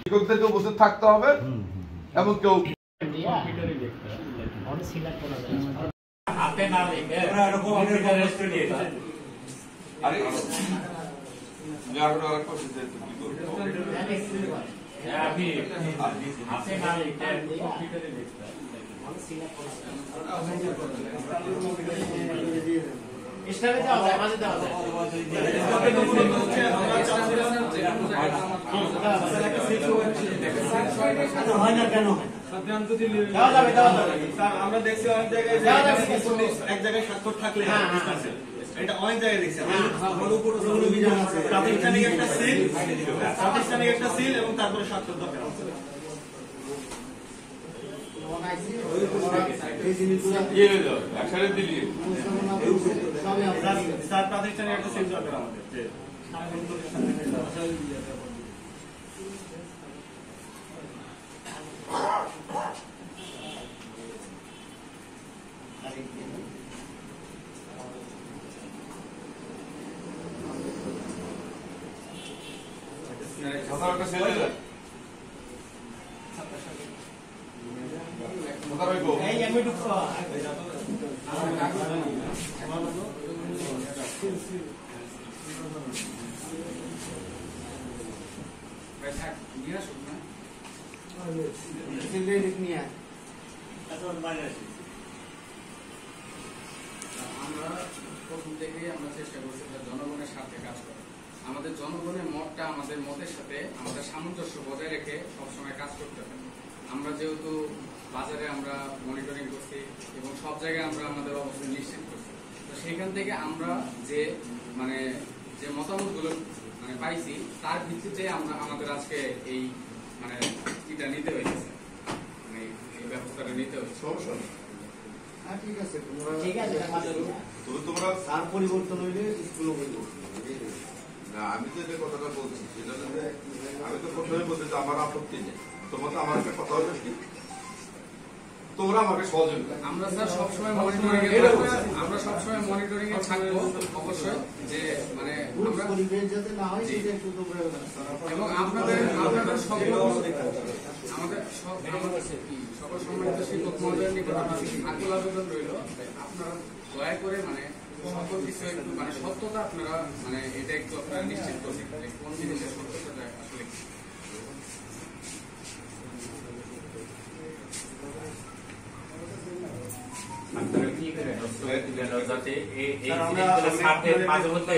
শিক্ষকদেরকে উপস্থিত থাকতে হবে এবং কেউ হাতে না লিখে হাতে না লিখে কম্পিউটারে লিখতে স্টারে যাওয়া যায় মাঝে যাওয়া যায় হয় না কেন আমরা দেখছি অনেক জায়গায় এক জায়গায় স্বাক্ষর থাকলে এটা অনেক জায়গায় দেখছি প্রাতিষ্ঠানিক একটা সিল এবং তারপরে স্বাক্ষর দরকার প্রাতিষ্ঠানিক একটা সিল দরকার আমাদের আমরা প্রথম থেকেই আমরা চেষ্টা করছি জনগণের স্বার্থে কাজ করা। আমাদের জনগণের মতটা আমাদের মতের সাথে আমাদের সামঞ্জস্য বজায় রেখে সবসময় কাজ করতে হবে। আমরা যেহেতু বাজারে আমরা মনিটরিং করছি এবং সব জায়গায় আমরা আমাদের অবস্থান নিশ্চিত করছি, তো সেইখান থেকে আমরা যে যে মতামতগুলো পাইছি তার ভিত্তিতে আমরা আমাদের আজকে এই এটা নিতে হয়েছে, এই ব্যবস্থাটা নিতে হয়েছে। সমস্যা নেই। ঠিক আছে তোমরা সার পরিবর্তন হইলে স্কুলও পরিবর্তন না, আমি তো যে কথাটা বলছি সেটা আমি তো প্রথমে বলতে আমার আপত্তি নেই। তোমার তো আমার একটা কথা হলো কি, তোমরা আমাকে সহযোগিতা আমরা স্যার সবসময় মনিটরিং এ থাকবো অবশ্যই, যে যাতে না হয় সেটা একটু এবং আপনাদের আমাদের সকল সম্মানিত শিক্ষক মহোদয়ের নিকট আকুল আবেদন রইল, আপনারা দয়া করে সকল কিছু একটু সত্যতা আপনারা এটা একটু আপনারা নিশ্চিত করছেন কোন জিনিসের সত্যতা আসলে যাতে মাঝে মধ্যে